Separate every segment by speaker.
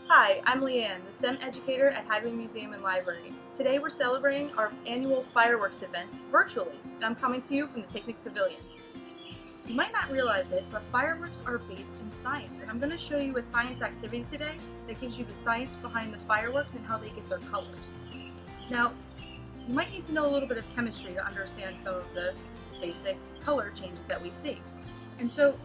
Speaker 1: Hi, I'm Leigh Ann, the STEM educator at Hagley Museum and Library. Today we're celebrating our annual fireworks event virtually, and I'm coming to you from the picnic pavilion. You might not realize it, but fireworks are based in science, and I'm going to show you a science activity today that gives you the science behind the fireworks and how they get their colors. Now, you might need to know a little bit of chemistry to understand some of the basic color changes that we see. And so,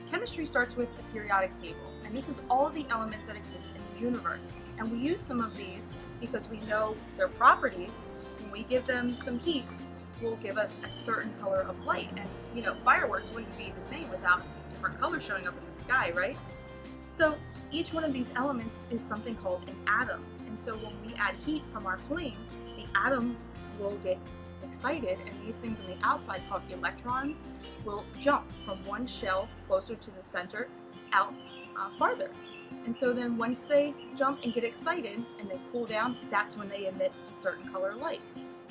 Speaker 1: chemistry starts with the periodic table, and this is all of the elements that exist in the universe. And we use some of these because we know their properties. When we give them some heat, will give us a certain color of light. And fireworks wouldn't be the same without different colors showing up in the sky, right? So each one of these elements is something called an atom. And so when we add heat from our flame, the atom will get excited, and these things on the outside called electrons will jump from one shell closer to the center out farther. And so then once they jump and get excited and they cool down, that's when they emit a certain color light.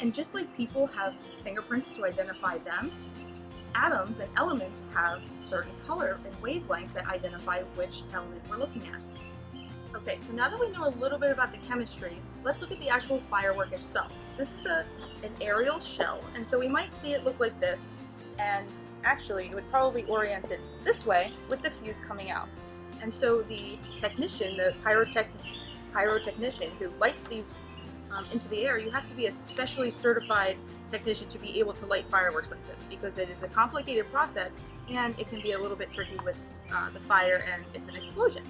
Speaker 1: And just like people have fingerprints to identify them, atoms and elements have certain color and wavelengths that identify which element we're looking at. Okay, so now that we know a little bit about the chemistry, let's look at the actual firework itself. This is an aerial shell, and so we might see it look like this, and actually it would probably orient it this way with the fuse coming out. And so the technician, the pyrotechnician who lights these into the air, you have to be a specially certified technician to be able to light fireworks like this, because it is a complicated process and it can be a little bit tricky with the fire and it's an explosion.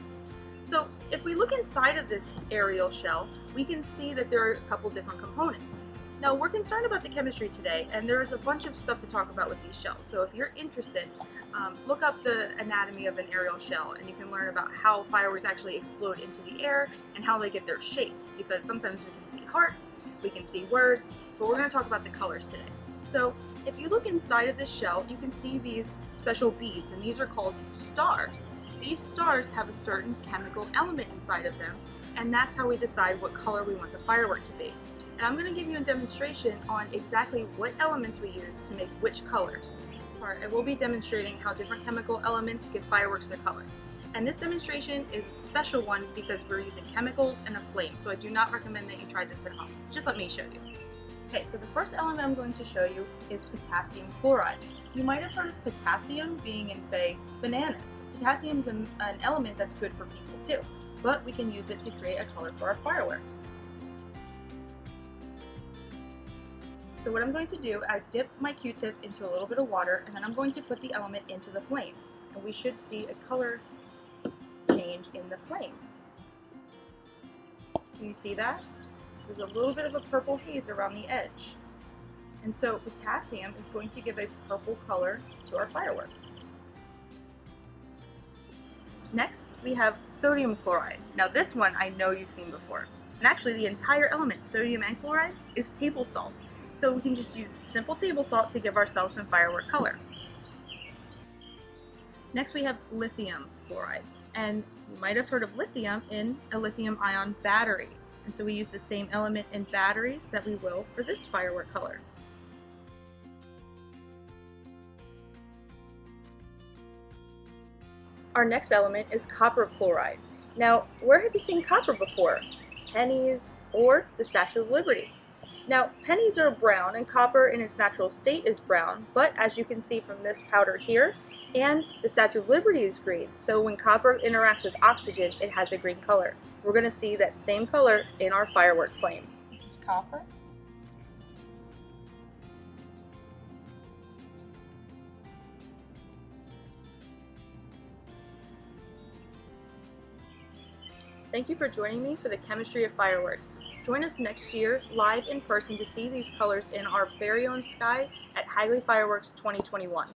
Speaker 1: So if we look inside of this aerial shell, we can see that there are a couple different components. Now we're concerned about the chemistry today, and there's a bunch of stuff to talk about with these shells. So if you're interested, look up the anatomy of an aerial shell, and you can learn about how fireworks actually explode into the air and how they get their shapes, because sometimes we can see hearts, we can see words, but we're going to talk about the colors today. So if you look inside of this shell, you can see these special beads, and these are called stars. These stars have a certain chemical element inside of them, and that's how we decide what color we want the firework to be. And I'm going to give you a demonstration on exactly what elements we use to make which colors. I will be demonstrating how different chemical elements give fireworks their color. And this demonstration is a special one because we're using chemicals and a flame, so I do not recommend that you try this at home. Just let me show you. Okay, so the first element I'm going to show you is potassium chloride. You might have heard of potassium being in, say, bananas. Potassium is an element that's good for people too, but we can use it to create a color for our fireworks. So what I'm going to do, I dip my Q-tip into a little bit of water, and then I'm going to put the element into the flame. And we should see a color change in the flame. Can you see that? There's a little bit of a purple haze around the edge. And so potassium is going to give a purple color to our fireworks. Next, we have sodium chloride. Now this one I know you've seen before. And actually the entire element, sodium and chloride, is table salt. So we can just use simple table salt to give ourselves some firework color. Next we have lithium chloride. And you might have heard of lithium in a lithium-ion battery. And so we use the same element in batteries that we will for this firework color. Our next element is copper chloride. Now, where have you seen copper before? Pennies or the Statue of Liberty. Now, pennies are brown and copper in its natural state is brown, but as you can see from this powder here, and the Statue of Liberty is green. So when copper interacts with oxygen, it has a green color. We're going to see that same color in our firework flame. This is copper. Thank you for joining me for the chemistry of fireworks. Join us next year live in person to see these colors in our very own sky at Hagley Fireworks 2021.